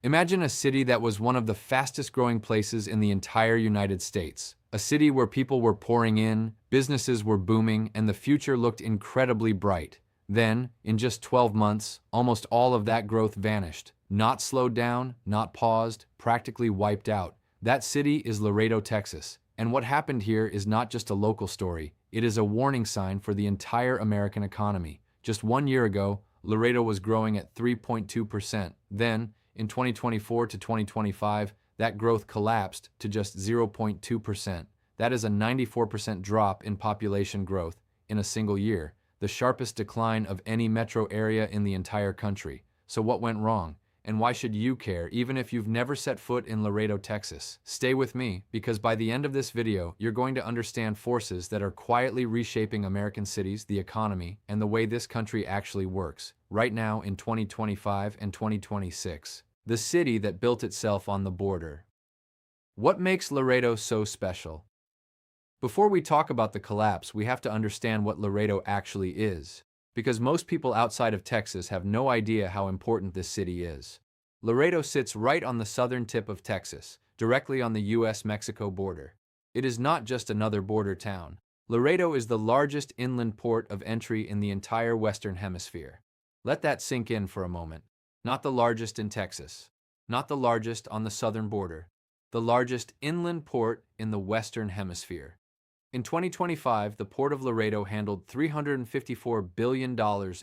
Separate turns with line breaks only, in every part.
Imagine a city that was one of the fastest growing places in the entire United States. A city where people were pouring in, businesses were booming, and the future looked incredibly bright. Then, in just 12 months, almost all of that growth vanished. Not slowed down, not paused, practically wiped out. That city is Laredo, Texas. And what happened here is not just a local story, it is a warning sign for the entire American economy. Just 1 year ago, Laredo was growing at 3.2%. Then, in 2024 to 2025, that growth collapsed to just 0.2%. That is a 94% drop in population growth in a single year, the sharpest decline of any metro area in the entire country. So what went wrong? And why should you care, even if you've never set foot in Laredo, Texas? Stay with me, because by the end of this video, you're going to understand forces that are quietly reshaping American cities, the economy, and the way this country actually works, right now in 2025 and 2026. The city that built itself on the border. What makes Laredo so special? Before we talk about the collapse, we have to understand what Laredo actually is, because most people outside of Texas have no idea how important this city is. Laredo sits right on the southern tip of Texas, directly on the US-Mexico border. It is not just another border town. Laredo is the largest inland port of entry in the entire Western Hemisphere. Let that sink in for a moment. Not the largest in Texas, not the largest on the southern border, the largest inland port in the Western Hemisphere. In 2025, the Port of Laredo handled $354 billion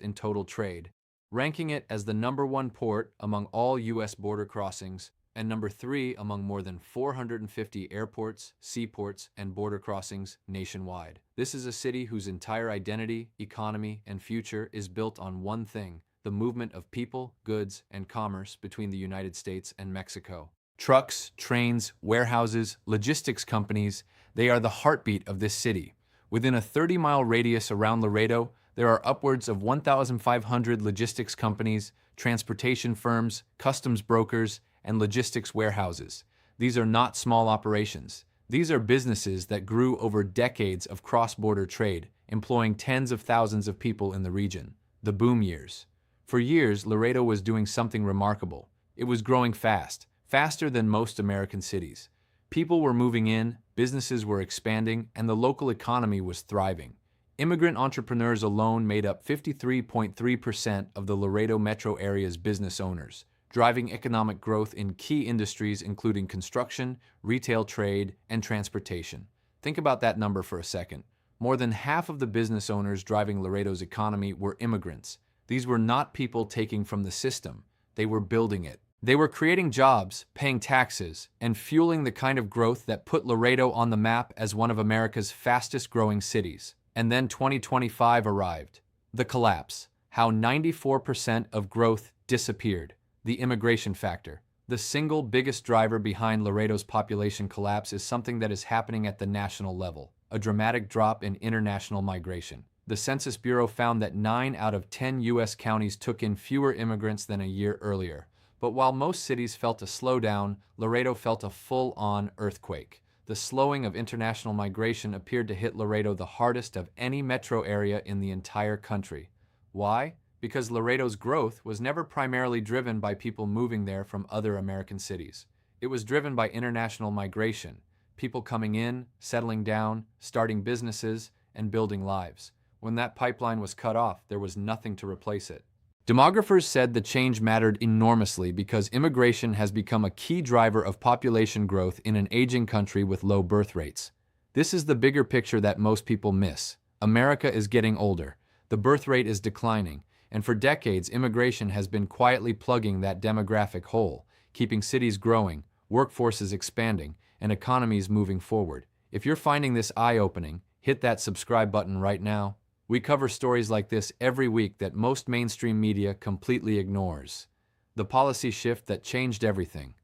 in total trade, ranking it as the #1 port among all U.S. border crossings and #3 among more than 450 airports, seaports, and border crossings nationwide. This is a city whose entire identity, economy, and future is built on one thing: the movement of people, goods, and commerce between the United States and Mexico. Trucks, trains, warehouses, logistics companies, they are the heartbeat of this city. Within a 30-mile radius around Laredo, there are upwards of 1,500 logistics companies, transportation firms, customs brokers, and logistics warehouses. These are not small operations. These are businesses that grew over decades of cross-border trade, employing tens of thousands of people in the region. The boom years. For years, Laredo was doing something remarkable. It was growing fast, faster than most American cities. People were moving in, businesses were expanding, and the local economy was thriving. Immigrant entrepreneurs alone made up 53.3% of the Laredo metro area's business owners, driving economic growth in key industries including construction, retail trade, and transportation. Think about that number for a second. More than half of the business owners driving Laredo's economy were immigrants. These were not people taking from the system. They were building it. They were creating jobs, paying taxes, and fueling the kind of growth that put Laredo on the map as one of America's fastest-growing cities. And then 2025 arrived. The collapse. How 94% of growth disappeared. The immigration factor. The single biggest driver behind Laredo's population collapse is something that is happening at the national level: a dramatic drop in international migration. The Census Bureau found that 9 out of 10 U.S. counties took in fewer immigrants than a year earlier. But while most cities felt a slowdown, Laredo felt a full-on earthquake. The slowing of international migration appeared to hit Laredo the hardest of any metro area in the entire country. Why? Because Laredo's growth was never primarily driven by people moving there from other American cities. It was driven by international migration, people coming in, settling down, starting businesses, and building lives. When that pipeline was cut off, there was nothing to replace it. Demographers said the change mattered enormously because immigration has become a key driver of population growth in an aging country with low birth rates. This is the bigger picture that most people miss. America is getting older, the birth rate is declining, and for decades immigration has been quietly plugging that demographic hole, keeping cities growing, workforces expanding, and economies moving forward. If you're finding this eye-opening, hit that subscribe button right now. We cover stories like this every week that most mainstream media completely ignores. The policy shift that changed everything.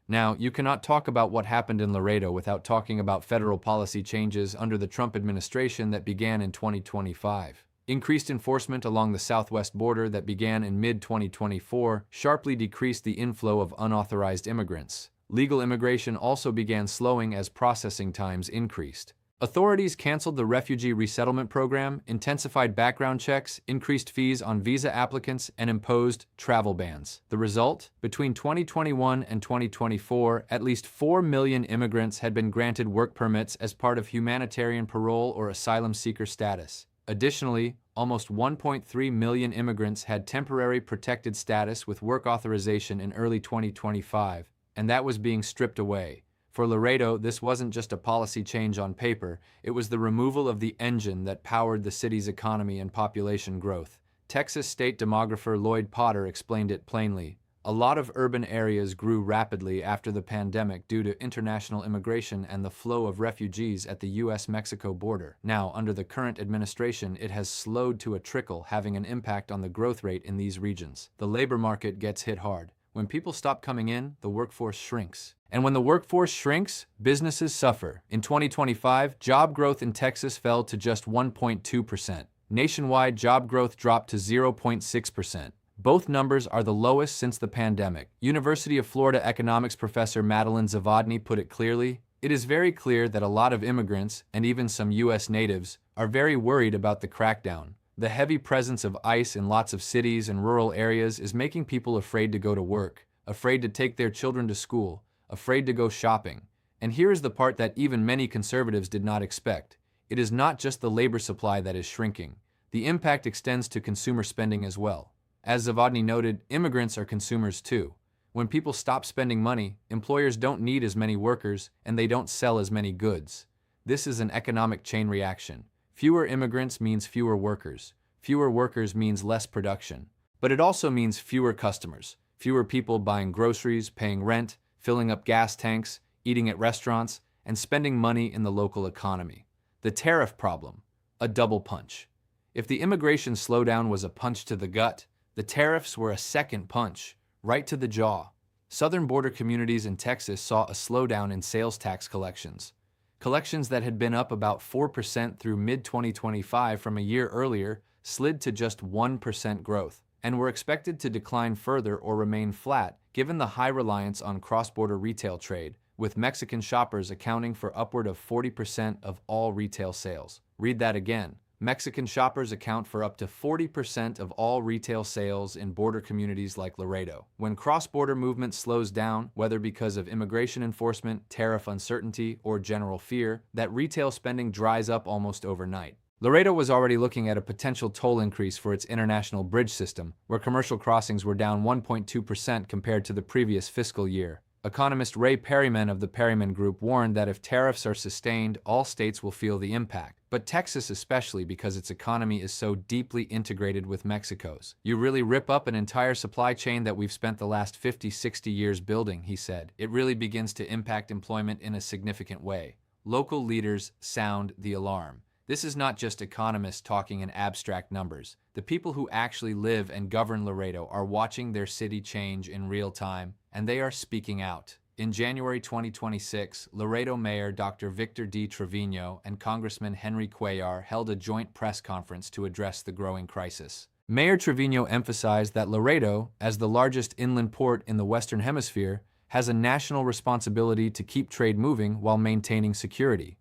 Now, you cannot talk about what happened in Laredo without talking about federal policy changes under the Trump administration that began in 2025. Increased enforcement along the southwest border that began in mid-2024 sharply decreased the inflow of unauthorized immigrants. Legal immigration also began slowing as processing times increased. Authorities canceled the refugee resettlement program, intensified background checks, increased fees on visa applicants, and imposed travel bans. The result? Between 2021 and 2024, at least 4 million immigrants had been granted work permits as part of humanitarian parole or asylum seeker status. Additionally, almost 1.3 million immigrants had temporary protected status with work authorization in early 2025, and that was being stripped away. For Laredo, this wasn't just a policy change on paper, it was the removal of the engine that powered the city's economy and population growth. Texas state demographer Lloyd Potter explained it plainly. A lot of urban areas grew rapidly after the pandemic due to international immigration and the flow of refugees at the U.S.-Mexico border. Now, under the current administration, it has slowed to a trickle, having an impact on the growth rate in these regions. The labor market gets hit hard. When people stop coming in, the workforce shrinks. And when the workforce shrinks, businesses suffer. In 2025, job growth in Texas fell to just 1.2%. Nationwide, job growth dropped to 0.6%. Both numbers are the lowest since the pandemic. University of Florida economics professor Madeline Zavodny put it clearly, "It is very clear that a lot of immigrants, and even some U.S. natives, are very worried about the crackdown. The heavy presence of ICE in lots of cities and rural areas is making people afraid to go to work, afraid to take their children to school, afraid to go shopping." And here is the part that even many conservatives did not expect. It is not just the labor supply that is shrinking. The impact extends to consumer spending as well. As Zavodny noted, immigrants are consumers too. When people stop spending money, employers don't need as many workers and they don't sell as many goods. This is an economic chain reaction. Fewer immigrants means fewer workers. Fewer workers means less production. But it also means fewer customers. Fewer people buying groceries, paying rent, filling up gas tanks, eating at restaurants, and spending money in the local economy. The tariff problem, a double punch. If the immigration slowdown was a punch to the gut, the tariffs were a second punch, right to the jaw. Southern border communities in Texas saw a slowdown in sales tax collections. Collections that had been up about 4% through mid-2025 from a year earlier slid to just 1% growth, and were expected to decline further or remain flat given the high reliance on cross-border retail trade, with Mexican shoppers accounting for upward of 40% of all retail sales. Read that again. Mexican shoppers account for up to 40% of all retail sales in border communities like Laredo. When cross-border movement slows down, whether because of immigration enforcement, tariff uncertainty, or general fear, that retail spending dries up almost overnight. Laredo was already looking at a potential toll increase for its international bridge system, where commercial crossings were down 1.2% compared to the previous fiscal year. Economist Ray Perryman of the Perryman Group warned that if tariffs are sustained, all states will feel the impact, but Texas especially because its economy is so deeply integrated with Mexico's. "You really rip up an entire supply chain that we've spent the last 50-60 years building," he said. "It really begins to impact employment in a significant way." Local leaders sound the alarm. This is not just economists talking in abstract numbers. The people who actually live and govern Laredo are watching their city change in real time, and they are speaking out. In January 2026, Laredo Mayor Dr. Victor D. Trevino and Congressman Henry Cuellar held a joint press conference to address the growing crisis. Mayor Trevino emphasized that Laredo, as the largest inland port in the Western Hemisphere, has a national responsibility to keep trade moving while maintaining security.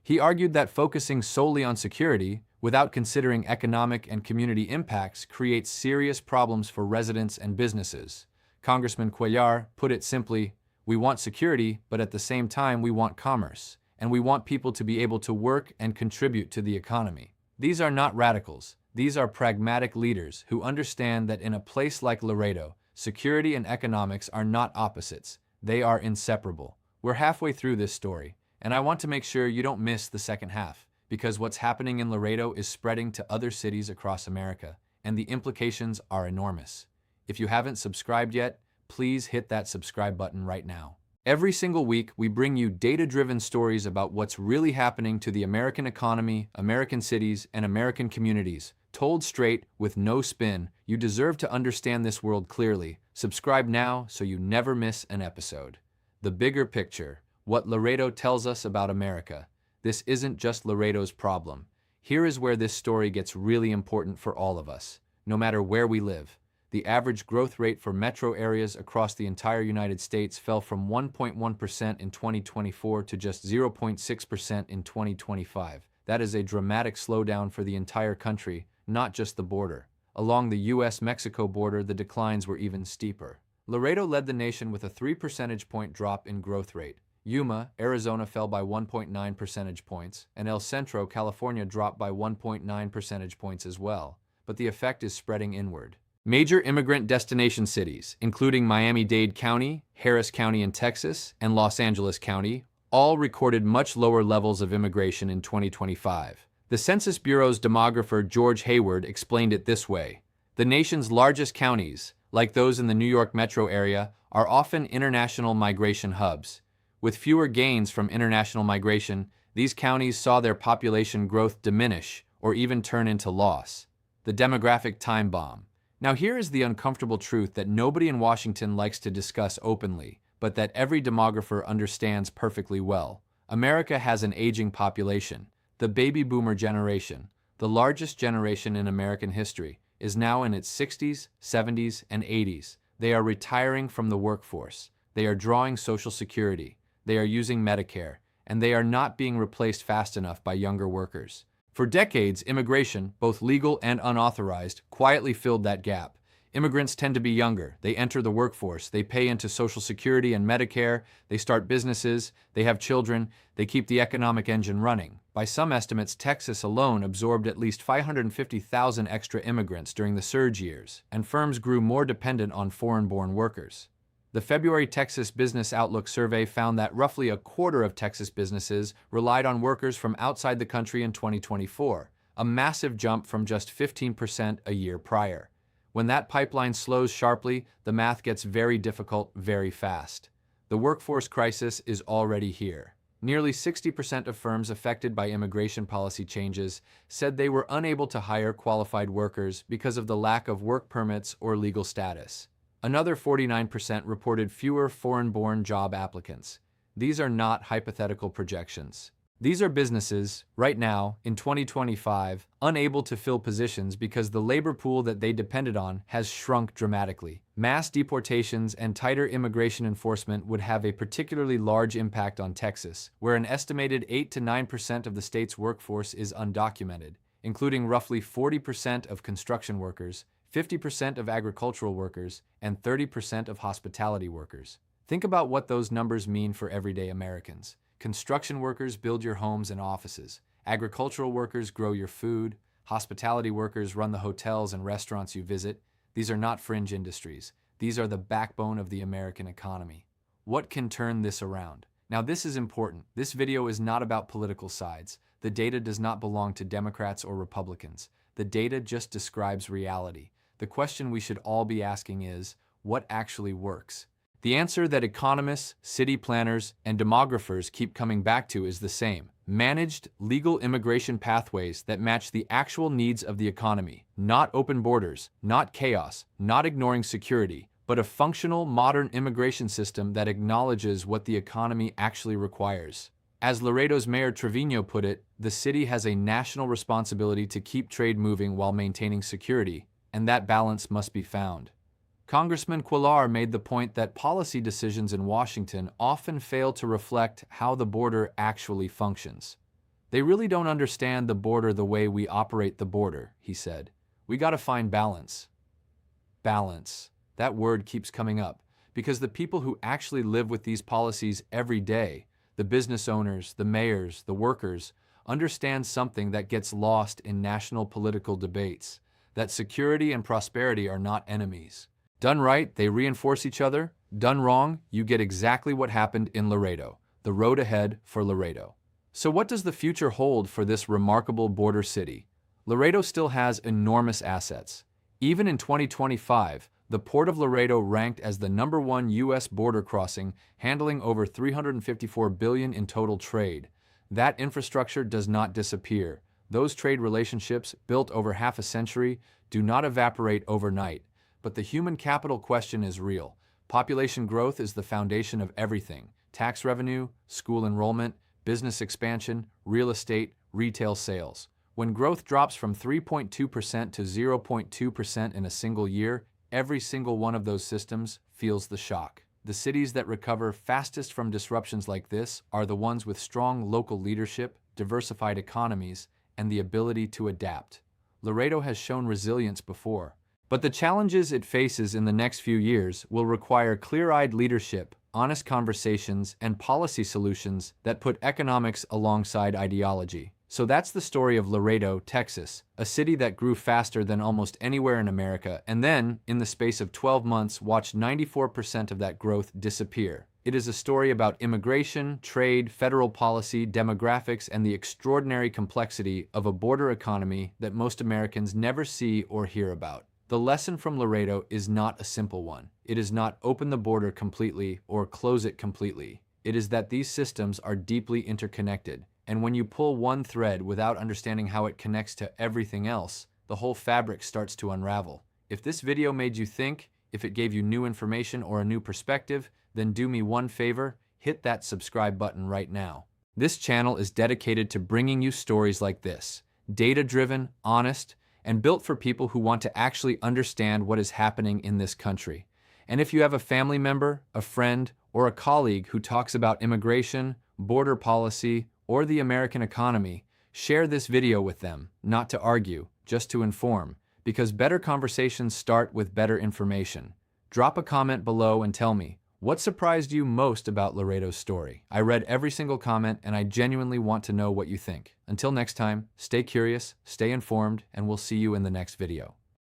He argued that focusing solely on security, without considering economic and community impacts, creates serious problems for residents and businesses. Congressman Cuellar put it simply, "We want security, but at the same time we want commerce, and we want people to be able to work and contribute to the economy." These are not radicals. These are pragmatic leaders who understand that in a place like Laredo, security and economics are not opposites. They are inseparable. We're halfway through this story, and I want to make sure you don't miss the second half, because what's happening in Laredo is spreading to other cities across America, and the implications are enormous. If you haven't subscribed yet, please hit that subscribe button right now. Every single week, we bring you data-driven stories about what's really happening to the American economy, American cities, and American communities. Told straight, with no spin, you deserve to understand this world clearly. Subscribe now so you never miss an episode. The bigger picture. What Laredo tells us about America. This isn't just Laredo's problem. Here is where this story gets really important for all of us, no matter where we live. the average growth rate for metro areas across the entire United States fell from 1.1% in 2024 to just 0.6% in 2025. That is a dramatic slowdown for the entire country, not just the border. Along the US-Mexico border, the declines were even steeper. Laredo led the nation with a 3 percentage point drop in growth rate. Yuma, Arizona fell by 1.9 percentage points, and El Centro, California dropped by 1.9 percentage points as well. But the effect is spreading inward. Major immigrant destination cities, including Miami-Dade County, Harris County in Texas, and Los Angeles County, all recorded much lower levels of immigration in 2025. The Census Bureau's demographer George Hayward explained it this way: the nation's largest counties, like those in the New York metro area, are often international migration hubs. With fewer gains from international migration, these counties saw their population growth diminish or even turn into loss. The demographic time bomb. Now here is the uncomfortable truth that nobody in Washington likes to discuss openly, but that every demographer understands perfectly well. America has an aging population. The baby boomer generation, the largest generation in American history, is now in its 60s, 70s, and 80s. They are retiring from the workforce. They are drawing Social Security. They are using Medicare, and they are not being replaced fast enough by younger workers. For decades, immigration, both legal and unauthorized, quietly filled that gap. Immigrants tend to be younger. They enter the workforce. They pay into Social Security and Medicare. They start businesses. They have children. They keep the economic engine running. By some estimates, Texas alone absorbed at least 550,000 extra immigrants during the surge years, and firms grew more dependent on foreign-born workers. The February Texas Business Outlook survey found that roughly a quarter of Texas businesses relied on workers from outside the country in 2024, a massive jump from just 15% a year prior. When that pipeline slows sharply, the math gets very difficult very fast. The workforce crisis is already here. Nearly 60% of firms affected by immigration policy changes said they were unable to hire qualified workers because of the lack of work permits or legal status. Another 49% reported fewer foreign-born job applicants. These are not hypothetical projections. These are businesses, right now, in 2025, unable to fill positions because the labor pool that they depended on has shrunk dramatically. Mass deportations and tighter immigration enforcement would have a particularly large impact on Texas, where an estimated 8 to 9% of the state's workforce is undocumented, including roughly 40% of construction workers, 50% of agricultural workers, and 30% of hospitality workers. Think about what those numbers mean for everyday Americans. Construction workers build your homes and offices. Agricultural workers grow your food. Hospitality workers run the hotels and restaurants you visit. These are not fringe industries. These are the backbone of the American economy. What can turn this around? Now this is important. This video is not about political sides. The data does not belong to Democrats or Republicans. The data just describes reality. The question we should all be asking is, what actually works? The answer that economists, city planners, and demographers keep coming back to is the same: managed, legal immigration pathways that match the actual needs of the economy. Not open borders, not chaos, not ignoring security, but a functional, modern immigration system that acknowledges what the economy actually requires. As Laredo's Mayor Trevino put it, the city has a national responsibility to keep trade moving while maintaining security, and that balance must be found. Congressman Cuellar made the point that policy decisions in Washington often fail to reflect how the border actually functions. They really don't understand the border the way we operate the border, he said. We gotta find balance. Balance. That word keeps coming up, because the people who actually live with these policies every day, the business owners, the mayors, the workers, understand something that gets lost in national political debates, that security and prosperity are not enemies. Done right, they reinforce each other. Done wrong, you get exactly what happened in Laredo. The road ahead for Laredo. So what does the future hold for this remarkable border city? Laredo still has enormous assets. Even in 2025, the Port of Laredo ranked as the #1 U.S. border crossing, handling over $354 billion in total trade. That infrastructure does not disappear. Those trade relationships, built over half a century, do not evaporate overnight. But the human capital question is real. Population growth is the foundation of everything: tax revenue, school enrollment, business expansion, real estate, retail sales. When growth drops from 3.2% to 0.2% in a single year, Every single one of those systems feels the shock. The cities that recover fastest from disruptions like this are the ones with strong local leadership, diversified economies, and the ability to adapt. Laredo has shown resilience before, but the challenges it faces in the next few years will require clear-eyed leadership, honest conversations, and policy solutions that put economics alongside ideology. So that's the story of Laredo, Texas, a city that grew faster than almost anywhere in America and then, in the space of 12 months, watched 94% of that growth disappear. It is a story about immigration, trade, federal policy, demographics, and the extraordinary complexity of a border economy that most Americans never see or hear about. The lesson from Laredo is not a simple one. It is not open the border completely or close it completely. It is that these systems are deeply interconnected, and when you pull one thread without understanding how it connects to everything else, the whole fabric starts to unravel. If this video made you think, if it gave you new information or a new perspective, then do me one favor, hit that subscribe button right now. This channel is dedicated to bringing you stories like this, data-driven, honest, and built for people who want to actually understand what is happening in this country. And if you have a family member, a friend, or a colleague who talks about immigration, border policy, or the American economy, share this video with them, not to argue, just to inform, because better conversations start with better information. Drop a comment below and tell me, what surprised you most about Laredo's story? I read every single comment and I genuinely want to know what you think. Until next time, stay curious, stay informed, and we'll see you in the next video.